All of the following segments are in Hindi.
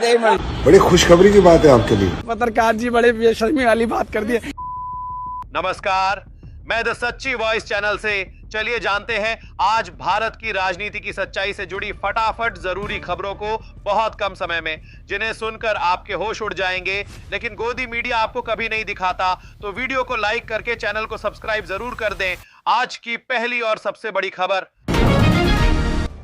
बड़ी खुशखबरी की बात है आपके लिए। पत्रकार जी बड़े बेशर्मी वाली बात कर दी। नमस्कार, मैं द सच्ची वॉइस चैनल से चलिए जानते हैं आज भारत की राजनीति की सच्चाई से जुड़ी फटाफट जरूरी खबरों को बहुत कम समय में, जिन्हें सुनकर आपके होश उड़ जाएंगे। लेकिन गोदी मीडिया आपको कभी नहीं दिखाता, तो वीडियो को लाइक करके चैनल को सब्सक्राइब जरूर कर दें। आज की पहली और सबसे बड़ी खबर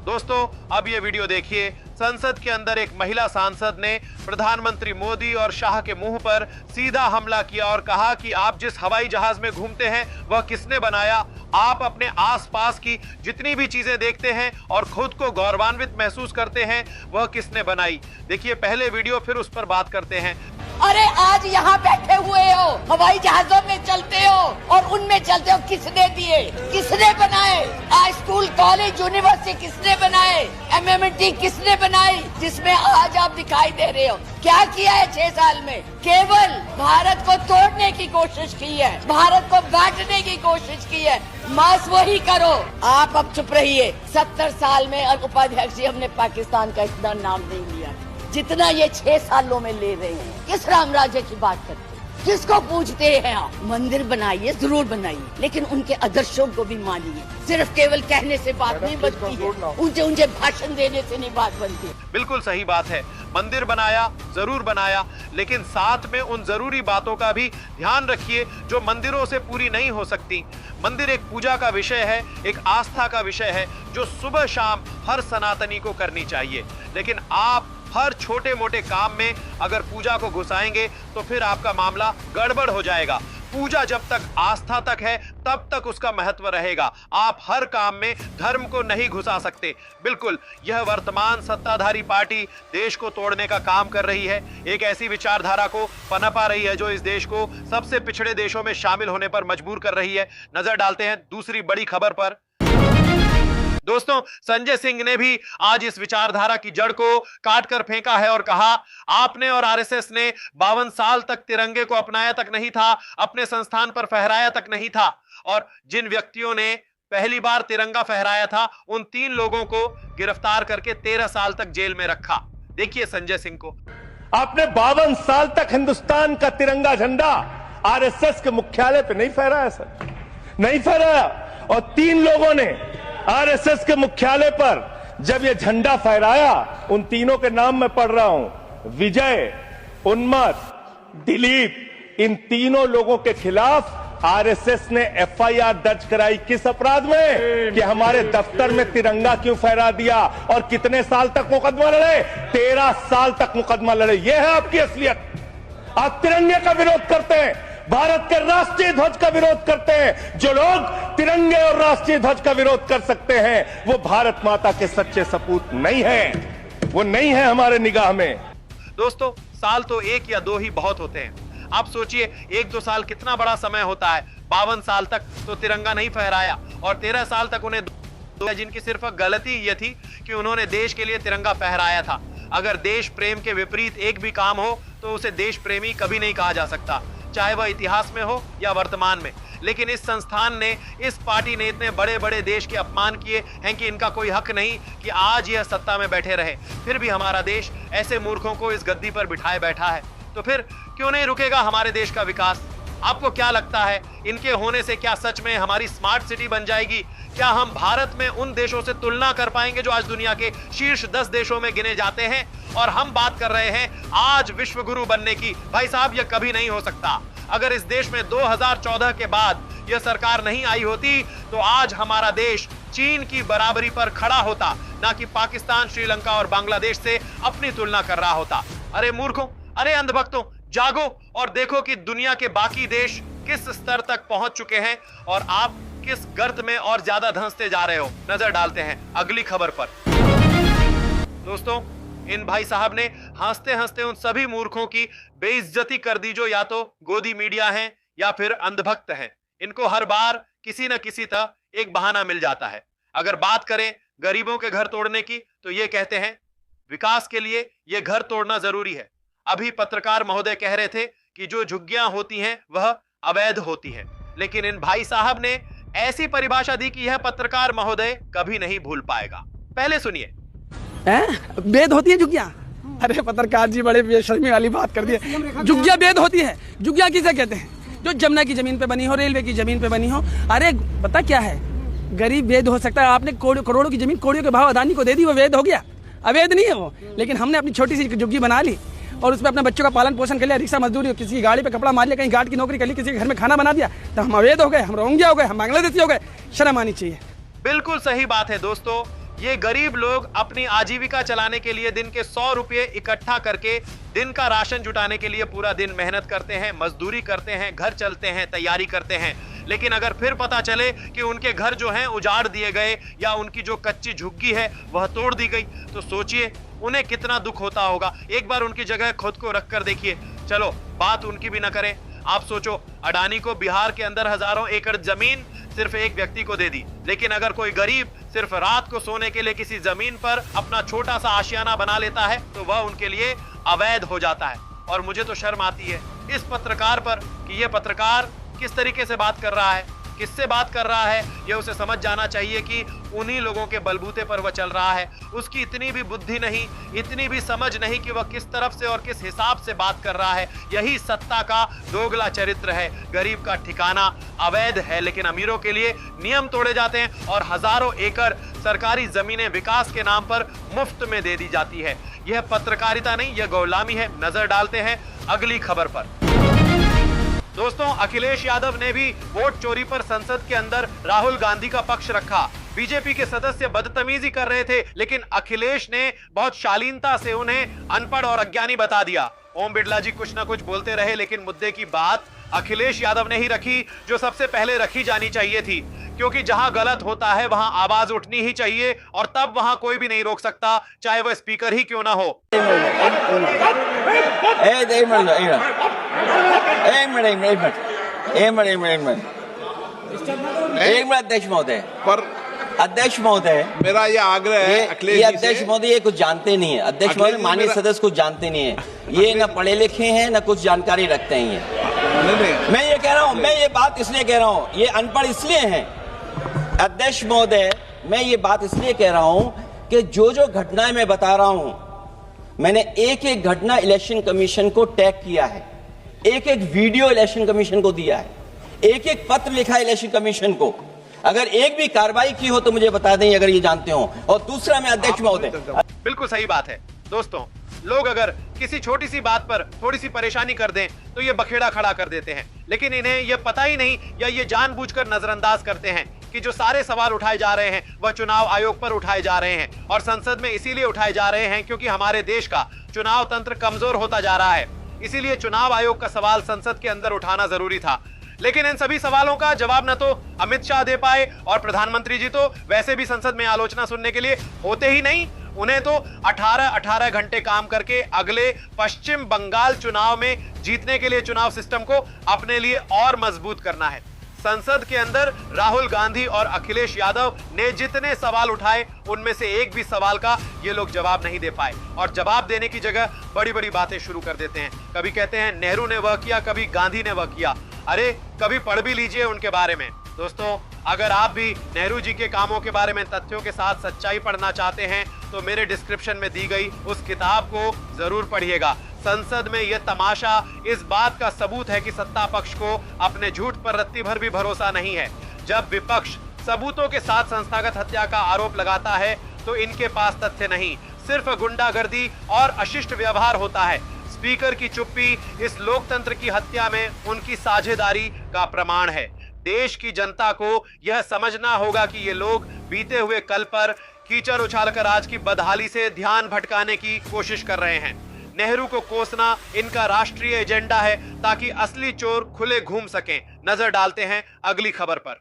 दोस्तों, अब ये वीडियो देखिए। संसद के अंदर एक महिला सांसद ने प्रधानमंत्री मोदी और शाह के मुंह पर सीधा हमला किया और कहा कि आप जिस हवाई जहाज में घूमते हैं वह किसने बनाया? आप अपने आसपास की जितनी भी चीजें देखते हैं और खुद को गौरवान्वित महसूस करते हैं, वह किसने बनाई? देखिए पहले वीडियो, फिर उस पर बात करते हैं। अरे आज यहाँ बैठे हुए हो, हवाई जहाजों में चलते हो और उनमें चलते हो, किसने दिए, किसने बनाए? आज स्कूल कॉलेज यूनिवर्सिटी किसने बनाए? एमएमटी किसने बनाई, जिसमें आज आप दिखाई दे रहे हो? क्या किया है 6 साल में? केवल भारत को तोड़ने की कोशिश की है, भारत को बांटने की कोशिश की है। मास वही करो। आप अब चुप रहिए। 70 साल में उपाध्यक्ष जी हमने पाकिस्तान का इतना नाम नहीं लिया जितना ये 6 सालों में ले रहे हैं। किस राम राज्य की बात करते हैं? किसको पूछते हैं आप? मंदिर बनाइए, जरूर बनाइए, लेकिन उनके आदर्शों को भी मानिए। सिर्फ केवल कहने से बात नहीं बनती है, ऊंचे भाषण देने से नहीं बात बनती है। बिल्कुल सही बात है, मंदिर बनाया, जरूर बनाया, लेकिन साथ में उन जरूरी बातों का भी ध्यान रखिए जो मंदिरों से पूरी नहीं हो सकती। मंदिर एक पूजा का विषय है, एक आस्था का विषय है, जो सुबह शाम हर सनातनी को करनी चाहिए। लेकिन आप हर छोटे मोटे काम में अगर पूजा को घुसाएंगे तो फिर आपका मामला गड़बड़ हो जाएगा। पूजा जब तक आस्था तक है तब तक उसका महत्व रहेगा। आप हर काम में धर्म को नहीं घुसा सकते। बिल्कुल, यह वर्तमान सत्ताधारी पार्टी देश को तोड़ने का काम कर रही है। एक ऐसी विचारधारा को पनपा रही है जो इस देश को सबसे पिछड़े देशों में शामिल होने पर मजबूर कर रही है। नजर डालते हैं दूसरी बड़ी खबर पर। दोस्तों, संजय सिंह ने भी आज इस विचारधारा की जड़ को काट कर फेंका है और कहा, आपने और आरएसएस ने 52 साल तक तिरंगे को अपनाया तक नहीं था, अपने संस्थान पर फहराया तक नहीं था। और जिन व्यक्तियों ने पहली बार तिरंगा फहराया था, उन 3 लोगों को गिरफ्तार करके 13 साल तक जेल में रखा। देखिए संजय सिंह को। आपने 52 साल तक हिंदुस्तान का तिरंगा झंडा आरएसएस के मुख्यालय पे नहीं फहराया सर, नहीं फहराया। और 3 लोगों ने आरएसएस के मुख्यालय पर जब ये झंडा फहराया, उन तीनों के नाम मैं पढ़ रहा हूं, विजय, उन्मत, दिलीप, इन तीनों लोगों के खिलाफ आरएसएस ने एफआईआर दर्ज कराई। किस अपराध में? कि हमारे दफ्तर में तिरंगा क्यों फहरा दिया। और कितने साल तक मुकदमा लड़े? 13 साल तक मुकदमा लड़े। यह है आपकी असलियत। आप तिरंगे का विरोध करते हैं, भारत के राष्ट्रीय ध्वज का विरोध करते हैं। जो लोग तिरंगे और राष्ट्रीय ध्वज का विरोध कर सकते हैं, वो भारत माता के सच्चे सपूत नहीं हैं, वो नहीं है हमारे निगाह में। दोस्तों, साल तो 1 या 2 ही बहुत होते हैं। आप सोचिए 1-2 साल कितना बड़ा समय होता है। 52 साल तक तो तिरंगा नहीं फहराया और 13 साल तक उन्हें जिनकी सिर्फ गलती यह थी कि उन्होंने देश के लिए तिरंगा फहराया था। अगर देश प्रेम के विपरीत एक भी काम हो तो उसे देश प्रेमी कभी नहीं कहा जा सकता, चाहे वह इतिहास में हो या वर्तमान में। लेकिन इस संस्थान ने, इस पार्टी ने इतने बड़े बड़े देश के अपमान किए हैं कि इनका कोई हक नहीं कि आज यह सत्ता में बैठे रहे। फिर भी हमारा देश ऐसे मूर्खों को इस गद्दी पर बिठाए बैठा है। तो फिर क्यों नहीं रुकेगा हमारे देश का विकास? आपको क्या लगता है, इनके होने से क्या सच में हमारी स्मार्ट सिटी बन जाएगी? क्या हम भारत में उन देशों से तुलना कर पाएंगे जो आज दुनिया के शीर्ष 10 देशों में गिने जाते हैं? और हम बात कर रहे हैं आज विश्व गुरु बनने की। भाई साहब, यह कभी नहीं हो सकता। अगर इस देश में 2014 के बाद यह सरकार नहीं आई होती तो आज हमारा देश चीन की बराबरी पर खड़ा होता, ना कि पाकिस्तान, श्रीलंका और बांग्लादेश से अपनी तुलना कर रहा होता। अरे मूर्खों, अरे अंधभक्तों, जागो और देखो कि दुनिया के बाकी देश किस स्तर तक पहुंच चुके हैं और आप किस गर्त में और ज्यादा धंसते जा रहे हो। नजर डालते हैं अगली खबर पर। दोस्तों, इन भाई साहब ने हंसते हंसते उन सभी मूर्खों की बेइज्जती कर दी जो या तो गोदी मीडिया हैं या फिर अंधभक्त हैं। इनको हर बार किसी न किसी तरह एक बहाना मिल जाता है। अगर बात करें गरीबों के घर तोड़ने की तो ये कहते हैं विकास के लिए ये घर तोड़ना जरूरी है। अभी पत्रकार महोदय कह रहे थे कि जो झुग्गियां होती हैं वह अवैध होती हैं, लेकिन इन भाई साहब ने ऐसी परिभाषा दी कि यह पत्रकार महोदय कभी नहीं भूल पाएगा। पहले सुनिए। वेद होती है झुग्गियां? अरे पत्रकार जी बड़े बेशर्मी वाली बात कर दी है। जुग्गिया वेद होती है। जुग्गिया किसे कहते हैं? जो जमुना की जमीन पे बनी हो, रेलवे की जमीन पे बनी हो। अरे पता क्या है, गरीब वेद हो सकता है। आपने करोड़ों की जमीन कौड़ियों के भाव अदानी को दे दी, वो वेद हो गया? अवैध नहीं है वो। लेकिन हमने अपनी छोटी सी जुग्गी बना ली और उसमें अपने बच्चों का पालन पोषण कर लिया, रिक्शा मजदूरी, किसी की गाड़ी पे कपड़ा मार लिया, कहीं गार्ड की नौकरी कर ली, किसी के घर में खाना बना दिया, तो हम अवैध हो गए, हम रोहिंग्या हो गए, हम बांग्लादेशी हो गए? शर्म आनी चाहिए। बिल्कुल सही बात है दोस्तों। ये गरीब लोग अपनी आजीविका चलाने के लिए दिन के 100 रुपए इकट्ठा करके दिन का राशन जुटाने के लिए पूरा दिन मेहनत करते हैं, मजदूरी करते हैं, घर चलते हैं, तैयारी करते हैं। लेकिन अगर फिर पता चले कि उनके घर जो हैं उजाड़ दिए गए या उनकी जो कच्ची झुग्गी है वह तोड़ दी गई, तो सोचिए उन्हें कितना दुख होता होगा। एक बार उनकी जगह खुद को रख कर देखिए। चलो बात उनकी भी ना करें, आप सोचो अडानी को बिहार के अंदर हजारों एकड़ जमीन सिर्फ एक व्यक्ति को दे दी, लेकिन अगर कोई गरीब सिर्फ रात को सोने के लिए किसी जमीन पर अपना छोटा सा आशियाना बना लेता है तो वह उनके लिए अवैध हो जाता है। और मुझे तो शर्म आती है इस पत्रकार पर कि यह पत्रकार किस तरीके से बात कर रहा है, किससे बात कर रहा है। यह उसे समझ जाना चाहिए कि उन्हीं लोगों के बलबूते पर वह चल रहा है। उसकी इतनी भी बुद्धि नहीं, इतनी भी समझ नहीं कि वह किस तरफ से और किस हिसाब से बात कर रहा है। यही सत्ता का दोगला चरित्र है। गरीब का ठिकाना अवैध है, लेकिन अमीरों के लिए नियम तोड़े जाते हैं और हजारों एकड़ सरकारी जमीनें विकास के नाम पर मुफ्त में दे दी जाती है। यह पत्रकारिता नहीं, यह गुलामी है। नजर डालते हैं अगली खबर पर। दोस्तों, अखिलेश यादव ने भी वोट चोरी पर संसद के अंदर राहुल गांधी का पक्ष रखा। बीजेपी के सदस्य बदतमीजी कर रहे थे, लेकिन अखिलेश ने बहुत शालीनता से उन्हें अनपढ़ और अज्ञानी बता दिया। ओम बिरला जी कुछ ना कुछ बोलते रहे, लेकिन मुद्दे की बात अखिलेश यादव ने ही रखी जो सबसे पहले रखी जानी चाहिए थी। क्योंकि जहां गलत होता है वहां आवाज उठनी ही चाहिए और तब वहां कोई भी नहीं रोक सकता, चाहे वह स्पीकर ही क्यों ना हो। अध्यक्ष महोदय, मेरा ये आग्रह है अखिलेश जी से। अध्यक्ष महोदय ये कुछ जानते नहीं है। अध्यक्ष महोदय माननीय सदस्य कुछ जानते नहीं है। ये न पढ़े लिखे हैं न कुछ जानकारी रखते हैं। मैं ये कह रहा हूँ, मैं ये बात इसलिए कह रहा हूँ, ये अनपढ़ इसलिए हैं अध्यक्ष महोदय। मैं ये बात इसलिए कह रहा हूँ कि जो जो घटनाएं मैं बता रहा हूँ, मैंने एक एक घटना इलेक्शन कमीशन को टैग किया है, एक एक वीडियो इलेक्शन कमीशन को दिया है, एक एक पत्र लिखा है इलेक्शन कमीशन को। अगर एक भी कार्रवाई की हो तो मुझे बता दें अगर ये जानते हो। और दूसरा, मैं अध्यक्ष महोदय, बिल्कुल सही बात है दोस्तों। लोग अगर किसी छोटी सी बात पर थोड़ी सी परेशानी कर दें तो ये बखेड़ा खड़ा कर देते हैं, लेकिन इन्हें यह पता ही नहीं या ये जानबूझकर नजरअंदाज करते हैं कि जो सारे सवाल उठाए जा रहे हैं वह चुनाव आयोग पर उठाए जा रहे हैं। और संसद में इसीलिए उठाए जा रहे हैं क्योंकि हमारे देश का चुनाव तंत्र कमजोर होता जा रहा है। इसीलिए चुनाव आयोग का सवाल संसद के अंदर उठाना जरूरी था। लेकिन इन सभी सवालों का जवाब न तो अमित शाह दे पाए और प्रधानमंत्री जी तो वैसे भी संसद में आलोचना सुनने के लिए होते ही नहीं। उन्हें तो 18 घंटे काम करके अगले पश्चिम बंगाल चुनाव में जीतने के लिए चुनाव सिस्टम को अपने लिए और मजबूत करना है। संसद के अंदर राहुल गांधी और अखिलेश यादव ने जितने सवाल उठाए उनमें से एक भी सवाल का ये लोग जवाब नहीं दे पाए, और जवाब देने की जगह बड़ी बड़ी बातें शुरू कर देते हैं। कभी कहते हैं नेहरू ने वह किया, कभी गांधी ने वह किया। अरे कभी पढ़ भी लीजिए उनके बारे में। दोस्तों, अगर आप भी नेहरू जी के कामों के बारे में तथ्यों के साथ सच्चाई पढ़ना चाहते हैं तो मेरे डिस्क्रिप्शन में दी गई उस किताब को जरूर पढ़िएगा। संसद में यह तमाशा इस बात का सबूत है कि सत्ता पक्ष को अपने झूठ पर रत्ती भर भी भरोसा नहीं है। जब विपक्ष सबूतों के साथ संस्थागत हत्या का आरोप लगाता है तो इनके पास तथ्य नहीं, सिर्फ गुंडागर्दी और अशिष्ट व्यवहार होता है। स्पीकर की चुप्पी इस लोकतंत्र की हत्या में उनकी साझेदारी का प्रमाण है। देश की जनता को यह समझना होगा कि ये लोग बीते हुए कल पर कीचड़ उछालकर आज की बदहाली से ध्यान भटकाने की कोशिश कर रहे हैं। नेहरू को कोसना इनका राष्ट्रीय एजेंडा है ताकि असली चोर खुले घूम सकें। नजर डालते हैं अगली खबर पर।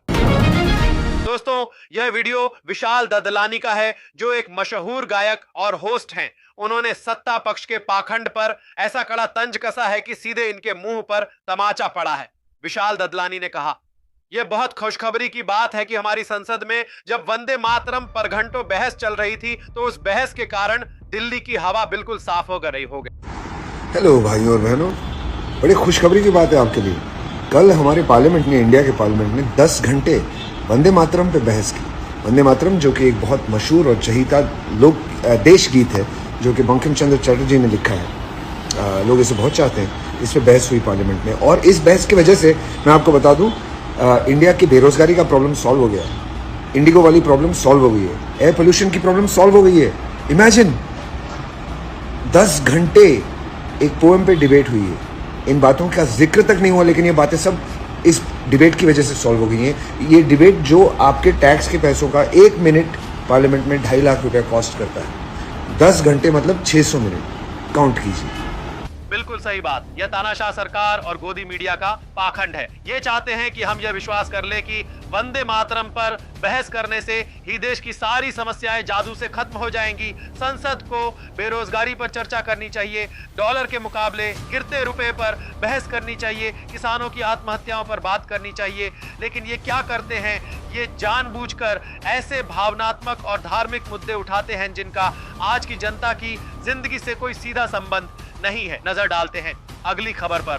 दोस्तों, यह वीडियो विशाल ददलानी का है जो एक मशहूर गायक और होस्ट हैं। उन्होंने सत्ता पक्ष के पाखंड पर ऐसा कड़ा तंज कसा है कि सीधे इनके मुंह पर तमाचा पड़ा है। विशाल ददलानी ने कहा, यह बहुत खुशखबरी की बात है कि हमारी संसद में जब वंदे मातरम पर घंटों बहस चल रही थी तो उस बहस के कारण दिल्ली की हवा बिल्कुल साफ हो गई। हेलो भाइयों और बहनों, बड़ी खुशखबरी की बात है आपके लिए। कल हमारे पार्लियामेंट ने, इंडिया के पार्लियामेंट ने 10 घंटे वंदे मातरम पे बहस की। वंदे मातरम जो कि एक बहुत मशहूर और चहीता लोक देशगीत है जो कि बंकिम चंद्र चटर्जी ने लिखा है। लोग इसे बहुत चाहते हैं। इस पर बहस हुई पार्लियामेंट में और इस बहस की वजह से मैं आपको बता दूं, इंडिया की बेरोजगारी का प्रॉब्लम सॉल्व हो गया है, इंडिगो वाली प्रॉब्लम सॉल्व हो गई है, एयर पोल्यूशन की प्रॉब्लम सॉल्व हो गई है। इमेजिन 10 घंटे एक पोएम पे डिबेट हुई है, इन बातों का जिक्र तक नहीं हुआ, लेकिन ये बातें सब इस डिबेट की वजह से सॉल्व हो गई हैं। ये डिबेट जो आपके टैक्स के पैसों का 1 मिनट पार्लियामेंट में 2.5 लाख रुपया कॉस्ट करता है, 10 घंटे मतलब 600 मिनट, काउंट कीजिए। बिल्कुल सही बात। यह तानाशाह सरकार और गोदी मीडिया का पाखंड है। ये चाहते हैं कि हम यह विश्वास कर लें कि वंदे मातरम पर बहस करने से ही देश की सारी समस्याएं जादू से खत्म हो जाएंगी। संसद को बेरोजगारी पर चर्चा करनी चाहिए, डॉलर के मुकाबले गिरते रुपए पर बहस करनी चाहिए, किसानों की आत्महत्याओं पर बात करनी चाहिए। लेकिन ये क्या करते हैं, ये जानबूझकर ऐसे भावनात्मक और धार्मिक मुद्दे उठाते हैं जिनका आज की जनता की जिंदगी से कोई सीधा संबंध नहीं है। नजर डालते हैं अगली खबर पर।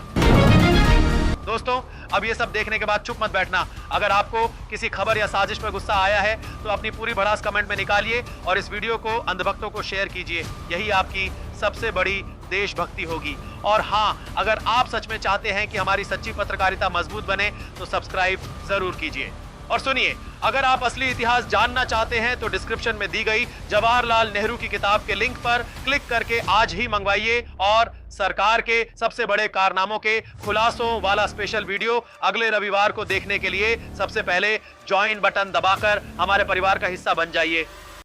दोस्तों, अब ये सब देखने के बाद चुप मत बैठना। अगर आपको किसी खबर या साजिश पर गुस्सा आया है तो अपनी पूरी भड़ास कमेंट में निकालिए और इस वीडियो को अंधभक्तों को शेयर कीजिए। यही आपकी सबसे बड़ी देशभक्ति होगी। और हाँ, अगर आप सच में चाहते हैं कि हमारी सच्ची पत्रकारिता मजबूत बने तो सब्सक्राइब जरूर कीजिए। और सुनिए, अगर आप असली इतिहास जानना चाहते हैं तो डिस्क्रिप्शन में दी गई जवाहरलाल नेहरू की किताब के लिंक पर क्लिक करके आज ही मंगवाइए और सरकार के सबसे बड़े कारनामों के खुलासों वाला स्पेशल वीडियो अगले रविवार को देखने के लिए सबसे पहले ज्वाइन बटन दबाकर हमारे परिवार का हिस्सा बन जाइए।